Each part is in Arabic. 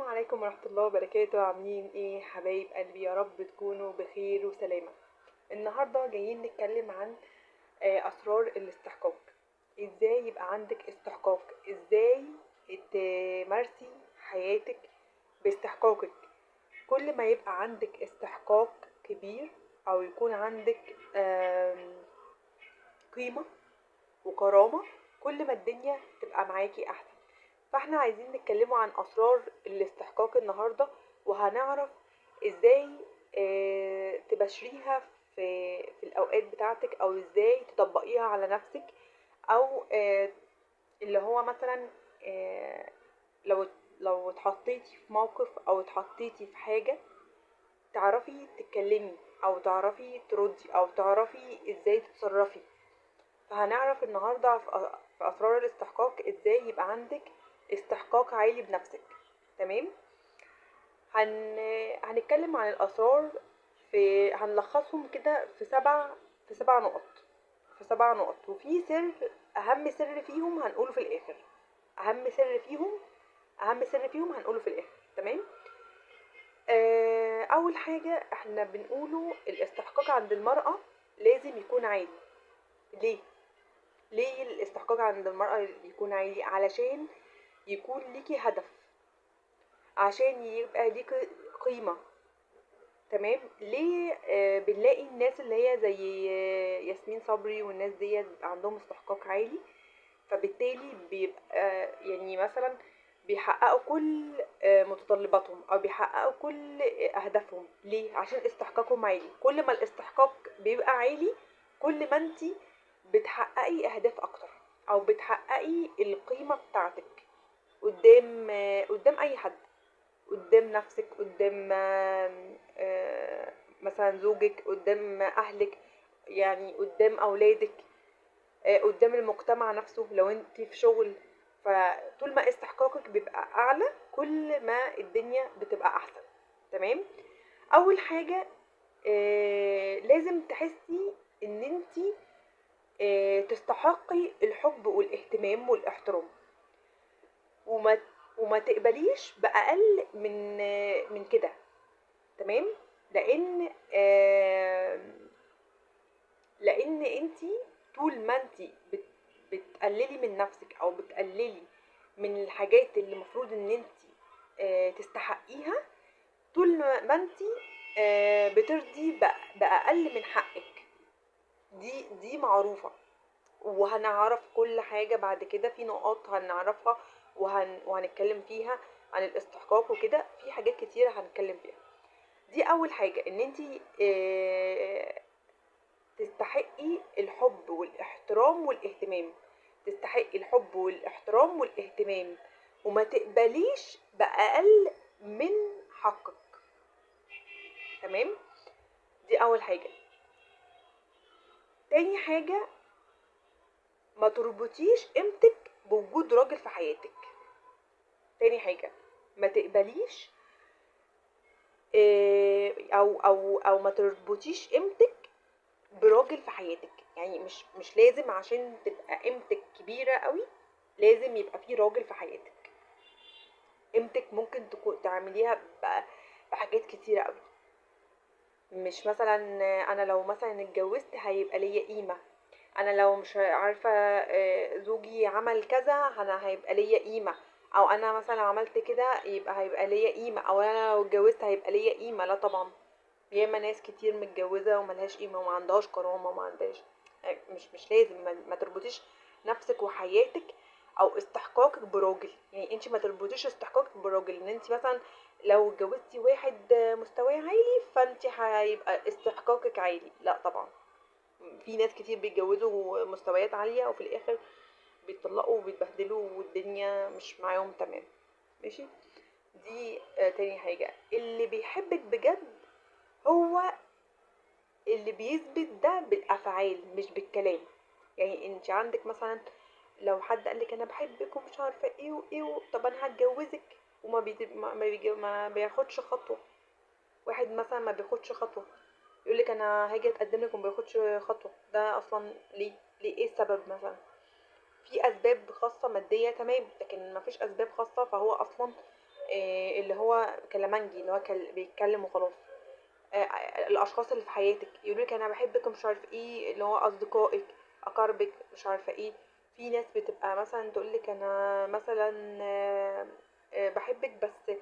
السلام عليكم ورحمة الله وبركاته. عاملين ايه حبايب قلبي؟ يا رب تكونوا بخير وسلامة. النهاردة جايين نتكلم عن أسرار الاستحقاق. ازاي يبقى عندك استحقاق؟ ازاي تمارسي حياتك باستحقاقك؟ كل ما يبقى عندك استحقاق كبير أو يكون عندك قيمة وكرامة، كل ما الدنيا تبقى معاكي أحسن. فاحنا عايزين نتكلموا عن اسرار الاستحقاق النهارده، وهنعرف ازاي تبشريها في الاوقات بتاعتك، او ازاي تطبقيها على نفسك، او اللي هو مثلا آه، لو لو اتحطيتي في موقف او اتحطيتي في حاجة، تعرفي تتكلمي او تعرفي تردي او تعرفي ازاي تتصرفي. فهنعرف النهاردة في أسرار الاستحقاق ازاي يبقى عندك استحقاق عالي بنفسك. تمام. هنتكلم عن الأسرار، هنلخصهم كده في سبع نقط. وفي سر، أهم سر فيهم هنقوله في الآخر. أهم سر فيهم هنقوله في الآخر. تمام. أول حاجة احنا بنقوله، الاستحقاق عند المرأة لازم يكون عالي. ليه؟ ليه الاستحقاق عند المرأة يكون عالي؟ علشان يكون ليكي هدف، عشان يبقى ليكي قيمة. تمام. ليه بنلاقي الناس اللي هي زي ياسمين صبري والناس دي بيبقى عندهم استحقاق عالي، فبالتالي بيبقى يعني مثلا بيحققوا كل متطلباتهم او بيحققوا كل اهدافهم. ليه؟ عشان استحقاقهم عالي. كل ما الاستحقاق بيبقى عالي، كل ما انتي بتحققي اهداف اكتر، او بتحققي القيمة بتاعتك قدام اي حد، قدام نفسك، قدام مثلا زوجك، قدام اهلك، يعني قدام اولادك، قدام المجتمع نفسه لو انت في شغل. فطول ما استحقاقك بيبقى اعلى، كل ما الدنيا بتبقى احسن. تمام. اول حاجة لازم تحسي ان انت تستحقي الحب والاهتمام والاحترام، وما وما تقبليش بأقل من كده. تمام. لان لان انتي طول ما انتي بتقللي من نفسك او بتقللي من الحاجات اللي المفروض ان انتي تستحقيها، طول ما انتي بترضي بأقل من حقك. دي معروفة، وهنعرف كل حاجة بعد كده. في نقاط هنعرفها وهنتكلم فيها عن الاستحقاق وكده. في حاجات كتيرة هنتكلم فيها. دي اول حاجة، ان انتي تستحقي الحب والاحترام والاهتمام. تستحقي الحب والاحترام والاهتمام، وما تقبليش بأقل من حقك. تمام. دي اول حاجة. تاني حاجة، ما تربطيش قيمتك بوجود راجل في حياتك. تاني حاجة، ما تقبليش او ما تربطيش قيمتك براجل في حياتك. يعني مش لازم عشان تبقى قيمتك كبيرة قوي لازم يبقى في راجل في حياتك. قيمتك ممكن تكون تعمليها بحاجات كتيرة قوي. مش مثلا انا لو مثلا اتجوزت هيبقى ليا قيمة، انا لو مش عارفة زوجي عمل كذا انا هيبقى ليا قيمة، او انا مثلا عملت كده هيبقى ليا قيمة، او انا لو اتجوزت هيبقى ليا قيمة. لا طبعا. ياما ناس كتير متجوزة وملهاش قيمة وما عندهاش كرامة وما عندهاش. مش لازم. ما تربطيش نفسك وحياتك او استحقاقك براجل. يعني انت ما تربطيش استحقاقك براجل، ان انت مثلا لو اتجوزتي واحد مستواه عالي فانت هيبقى استحقاقك عالي. لا طبعا. في ناس كتير بيتجوزوا مستويات عالية وفي الاخر بيتطلقوا وبيتبهدلوا والدنيا مش معاهم تمام. ماشي. دي تاني حاجة. اللي بيحبك بجد هو اللي بيثبت ده بالافعال مش بالكلام. يعني انت عندك مثلا لو حد قالك انا بحبك ومش عارفه ايه وايه طب انا هتجوزك، وما ما بياخدش خطوه. واحد مثلا ما بياخدش خطوه، يقولك انا هاجي اتقدم لك وما بياخدش خطوه. ده اصلا ليه؟ ايه السبب مثلا؟ في اسباب خاصه ماديه تمام، لكن ما فيش اسباب خاصه فهو اصلا اللي هو كلامنجي، اللي هو بيتكلم وخلاص. الاشخاص اللي في حياتك يقولوا لك انا بحبك مش عارف ايه، اللي هو اصدقائك، اقاربك، مش عارفه ايه. في ناس بتبقى مثلا تقول لك انا مثلا بحبك، بس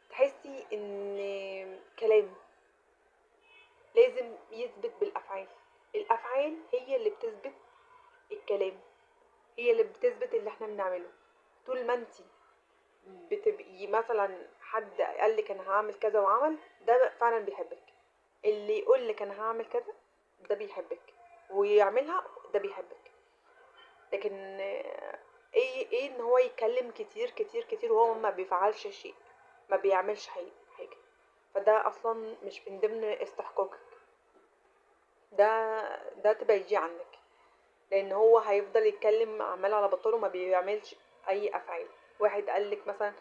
تحسي ان كلام لازم يثبت بالافعال. الافعال هي اللي بتثبت الكلام، هي اللي بتثبت اللي احنا بنعمله. طول ما انتي بتبقي مثلا حد قالك انا هعمل كذا وعمل، ده فعلا بيحبك. اللي يقولك انا هعمل كذا ده بيحبك، ويعملها ده بيحبك. لكن ايه ان هو يتكلم كتير كتير كتير وهو ما بيفعلش شيء، ما بيعملش حاجة، فده اصلا مش من ضمن استحقاقك. ده تبعديه عنك، لان هو هيفضل يتكلم عمال على بطاله وما بيعملش اي افعال. واحد قالك مثلا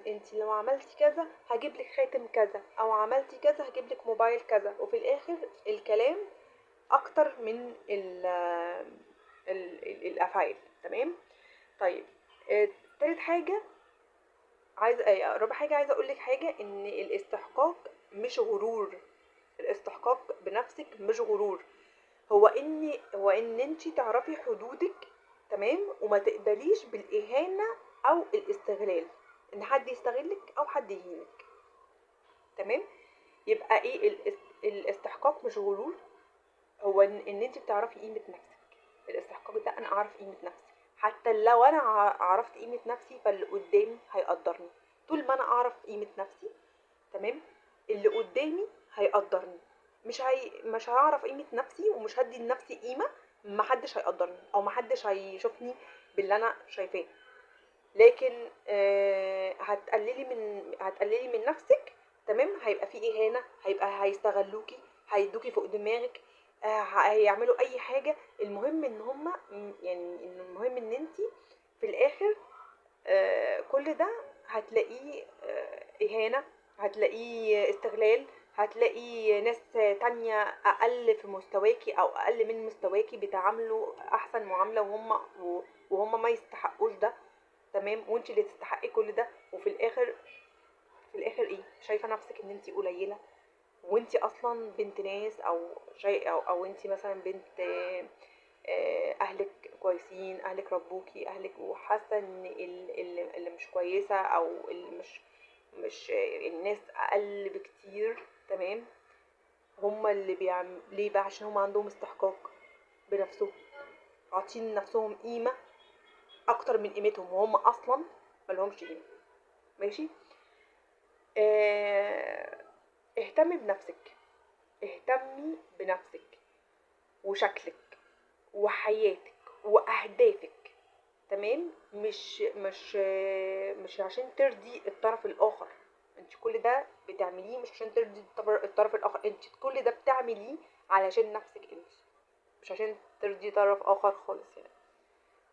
انت لو عملتي كذا هجيب لك خاتم كذا، او عملتي كذا هجيب لك موبايل كذا، وفي الاخر الكلام اكتر من الافعال. تمام. طيب تالت حاجه رابع حاجه عايزه اقول لك حاجه، ان الاستحقاق مش غرور. الاستحقاق بنفسك مش غرور، هو ان انت تعرفي حدودك، تمام، وما تقبليش بالاهانه او الاستغلال، ان حد يستغلك او حد يهينك. تمام. يبقى ايه الاستحقاق مش غرور، هو ان انت بتعرفي قيمه نفسك. الاستحقاق ده انا اعرف قيمه نفسي، حتى لو انا عرفت قيمه نفسي فاللي قدامي هيقدرني. طول ما انا اعرف قيمه نفسي، تمام، اللي قدامي هيقدرني. مش هعرف قيمه نفسي ومش هدي لنفسي قيمه، محدش هيقدرني او محدش هيشوفني باللي انا شايفاه. لكن هتقللي من نفسك، تمام، هيبقى في اهانه، هيستغلوكي، هيدوكي فوق دماغك، هيعملوا اي حاجه. المهم ان هما يعني المهم ان انتي في الاخر كل ده هتلاقيه اهانه، هتلاقيه استغلال، هتلاقي ناس تانية اقل في مستواكي او اقل من مستواكي بيتعاملوا احسن معامله، وهم ما يستحقوش ده. تمام. وانت اللي تستحقي كل ده، وفي الاخر ايه، شايفه نفسك ان انت قليله، وانت اصلا بنت ناس، او شيء، او انت مثلا بنت اهلك كويسين، اهلك ربوكي، اهلك، وحاسه ان اللي مش كويسه او اللي مش الناس اقل بكتير، تمام، هما اللي ليه بقى؟ عشان هما عندهم استحقاق بنفسهم، عاطين نفسهم قيمه اكتر من قيمتهم، وهم اصلا ملهمش قيمه. ماشي. اه... اهتمي بنفسك، اهتمي بنفسك وشكلك وحياتك واهدافك. تمام. مش عشان ترضي الطرف الاخر. انت كل ده بتعمليه مش عشان ترضي الطرف الاخر، انت كل ده بتعمليه علشان نفسك انت، مش عشان ترضي طرف اخر خالص يعني.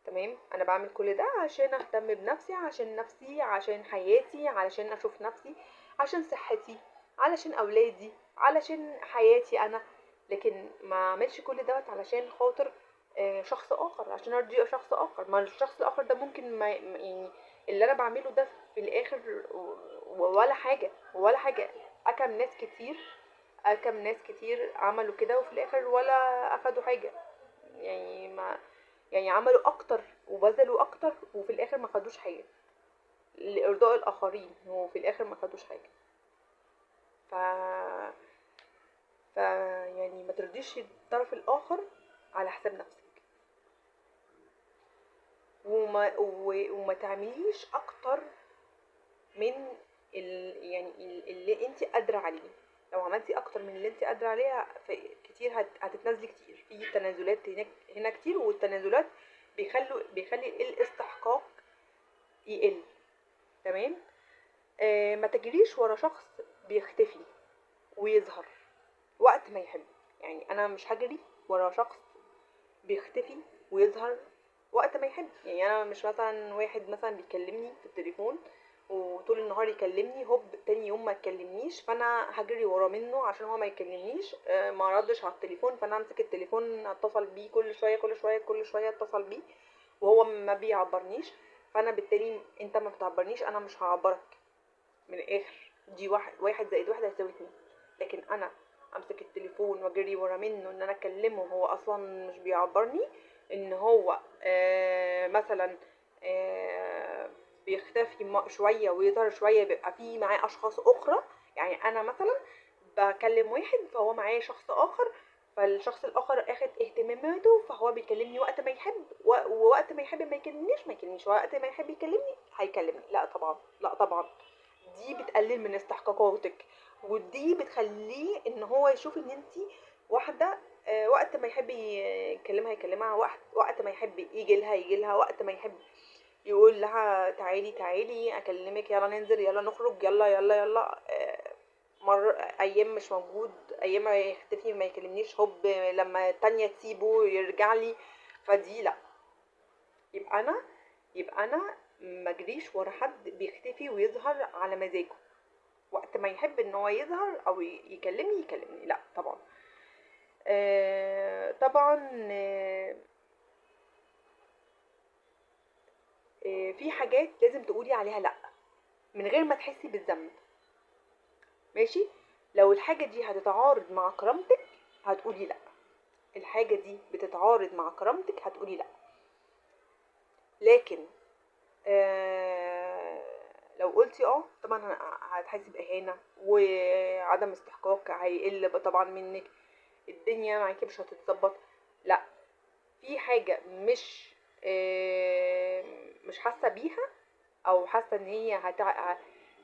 تمام. انا بعمل كل ده عشان اهتم بنفسي، عشان نفسي، عشان حياتي، علشان اشوف نفسي، عشان صحتي، علشان اولادي، علشان حياتي انا. لكن ما اعملش كل دوت علشان خاطر شخص اخر، عشان ارضي شخص اخر. ما الشخص الاخر ده ممكن ما يعني اللي انا بعمله ده في الاخر ولا حاجه، ولا حاجه. اكم ناس كتير عملوا كده وفي الاخر ولا اخدوا حاجه. يعني ما يعني عملوا اكتر وبذلوا اكتر وفي الاخر ما خدوش حاجه لارضاء الاخرين، وفي الاخر ما خدوش حاجه. ف ف يعني ما ترضيش الطرف الاخر على حساب نفسك، وما تعمليش اكتر من يعني اللي انت قادره عليه. لو عملتي اكتر من اللي انت قادره عليه كتير هتتنازلي كتير في تنازلات هنا كتير، والتنازلات بيخلي الاستحقاق يقل. تمام. ما تجريش ورا شخص بيختفي ويظهر وقت ما يحب. يعني انا مش هجري ورا شخص بيختفي ويظهر وقت ما يحب. يعني انا مش مثلا واحد مثلا بيكلمني في التليفون وطول النهار يكلمني، هوب تاني يوم ما يكلمنيش، فانا هجري ورا منه عشان هو ما يكلمنيش، ما ردش على التليفون، فانا امسك التليفون اتصل بيه كل شويه كل شويه كل شويه اتصل بيه وهو ما بيعبرنيش. فانا بالتالي انت ما بتعبرنيش، انا مش هعبرك. من الاخر دي واحد زائد واحد هيساوي اتنين. لكن انا امسك التليفون واجري ورا منه ان انا اكلمه هو اصلا مش بيعبرني، ان هو مثلا بيختفي شويه ويظهر شويه، بيبقى فيه معاه اشخاص اخرى. يعني انا مثلا بكلم واحد فهو معاه شخص اخر، فالشخص الاخر اخد اهتماماته فهو بيكلمني وقت ما يحب، ووقت ما يحب ما يكلمنيش، وقت ما يحب يكلمني هيكلمني. لا طبعا، لا طبعا، دي بتقلل من استحقاقاتك، ودي بتخليه ان هو يشوف ان انتي واحده وقت ما يحب يكلمها، وقت ما يحب يجي لها، وقت ما يحب يقول لها تعالي تعالي اكلمك، يلا ننزل، يلا نخرج، يلا يلا يلا. ايام مش موجود، ايام ما يختفي ما يكلمنيش، هوب لما التانية تسيبه يرجع لي. فدي لا. يبقى انا ما اجريش ورا حد بيختفي ويظهر على مزاجه، وقت ما يحب ان هو يظهر او يكلمني، لا طبعا. طبعا. في حاجات لازم تقولي عليها لا من غير ما تحسي بالذنب. ماشي؟ لو الحاجة دي هتتعارض مع كرامتك هتقولي لا. الحاجة دي بتتعارض مع كرامتك هتقولي لا. لكن لو قلتي طبعا هتحسي بإهانة وعدم استحقاق، هيقل طبعا منك، الدنيا معاكي مش هتتظبط. لا، في حاجة مش حاسة بيها، او حاسة ان هي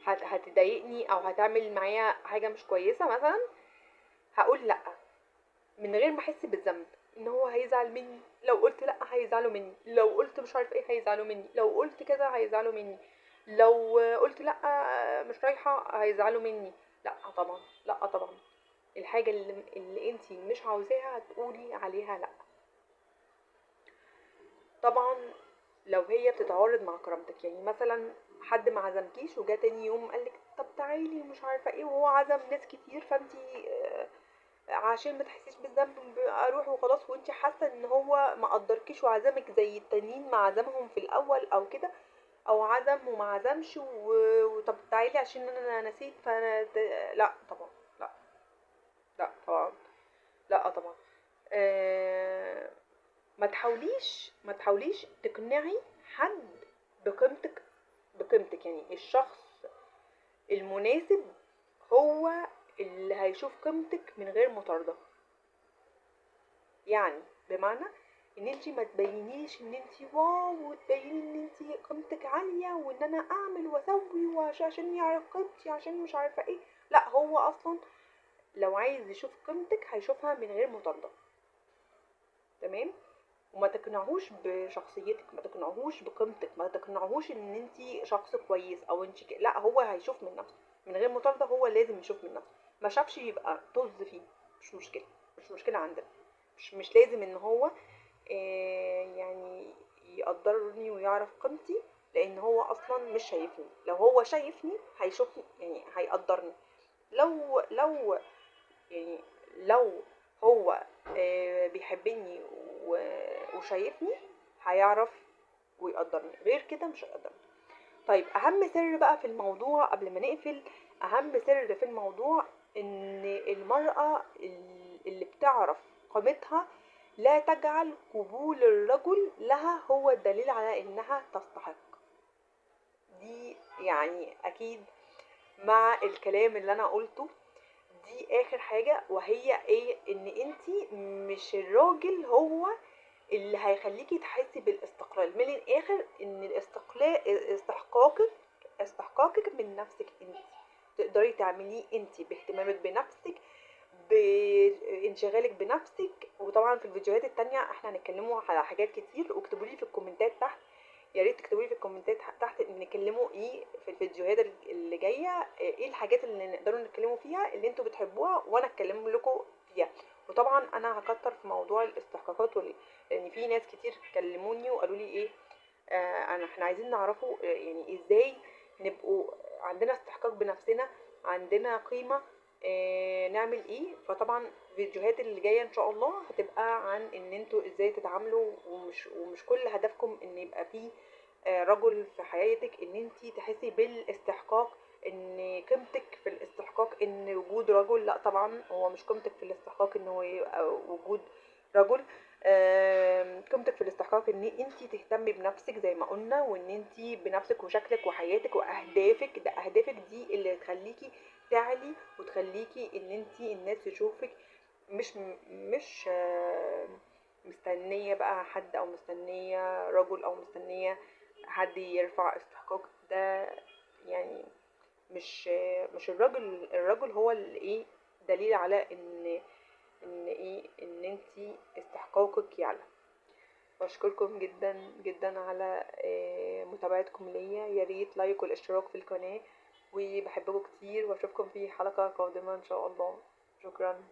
هتضايقني او هتعمل معايا حاجة مش كويسة مثلا، هقول لا من غير ما احس بالذنب ان هو هيزعل مني. لو قلت لا هيزعلوا مني، لو قلت مش عارف ايه هيزعلوا مني، لو قلت كذا هيزعلوا مني، لو قلت لا مش رايحة هيزعلوا مني. لا طبعا، لا طبعا. الحاجة اللي انتي مش عاوزاها هتقولي عليها لا. طبعا لو هي بتتعارض مع كرامتك، يعني مثلا حد ما عزمكيش وجا تاني يوم قالك طب تعالي ومش عارفه ايه، وهو عزم ناس كتير، فانتي عشان ما تحسيش بالذنب اروح وخلاص، وانتي حاسه ان هو ما قدركيش وعزمك زي التانيين ما عزمهم في الاول او كده، او عزم وما عزمش وطب تعالي عشان انا نسيت فانا لا طبعا، لا، لا طبعا، لا طبعا. آه، ما تحاوليش تقنعي حد بقيمتك. يعني الشخص المناسب هو اللي هيشوف قيمتك من غير مطاردة. يعني بمعنى ان انتي ما تبينيش ان انتي واو، وتبيني ان انتي قيمتك عالية وان انا اعمل واسوي وعشان يعرف قيمتي عشان مش عارفة ايه. لا، هو اصلا لو عايز يشوف قيمتك هيشوفها من غير مطاردة. تمام؟ وما تقنعهوش بشخصيتك، ما تقنعهوش بقيمتك، ما تقنعهوش ان انت شخص كويس او انت لا، هو هيشوف من نفسه من غير مطالبه، هو لازم يشوف من نفسه. ما شافش يبقى طز فيه، مش مشكله، مش مشكله عندنا. مش لازم ان هو يعني يقدرني ويعرف قيمتي، لان هو اصلا مش شايفني. لو هو شايفني هيشوفني، يعني هيقدرني. لو يعني لو هو بيحبني وشايفني هيعرف ويقدرني، غير كده مش هيقدرني. طيب، اهم سر بقى في الموضوع قبل ما نقفل، اهم سر في الموضوع ان المرأة اللي بتعرف قيمتها لا تجعل قبول الرجل لها هو الدليل على انها تستحق. دي يعني اكيد مع الكلام اللي انا قلته، دي اخر حاجة، وهي ايه؟ ان انتي مش الراجل هو اللي هيخليكي تحسي بالاستقلال. من الاخر ان الاستقلال استحقاقك من نفسك انت، تقدري تعمليه انت باهتمامك بنفسك، بانشغالك بنفسك. وطبعا في الفيديوهات التانية احنا هنتكلموا على حاجات كتير، واكتبوا لي في الكومنتات تحت، يا ريت تكتبوا لي في الكومنتات تحت نتكلموا ايه في الفيديوهات اللي جايه، ايه الحاجات اللي نقدروا نتكلموا فيها اللي انتوا بتحبوها وانا اتكلم لكم فيها. وطبعا انا هكتر في موضوع الاستحقاقات لان في ناس كتير كلموني وقالوا لي ايه، احنا عايزين نعرفوا يعني ازاي نبقوا عندنا استحقاق بنفسنا، عندنا قيمة، نعمل ايه. فطبعا الفيديوهات اللي جاية ان شاء الله هتبقى عن ان انتوا ازاي تتعاملوا، ومش كل هدفكم ان يبقى فيه رجل في حياتك، ان انتي تحسي بالاستحقاق ان قيمتك في الاستحقاق ان وجود رجل. لا طبعا هو مش قيمتك في الاستحقاق ان هو يبقى وجود رجل. قيمتك في الاستحقاق ان انت تهتمي بنفسك زي ما قلنا، وان انت بنفسك وشكلك وحياتك واهدافك. ده اهدافك دي اللي تخليكي تعلي وتخليكي ان انت الناس تشوفك، مش مستنية بقى حد او مستنية رجل او مستنية حد يرفع استحقاق ده. يعني مش الرجل هو اللي ايه دليل على ان انتي استحقاقك يعلى. بشكركم جدا جدا على متابعتكم ليا. يا ريت لايك والاشتراك في القناة، وبحبكم كتير واشوفكم في حلقة قادمة ان شاء الله. شكرا.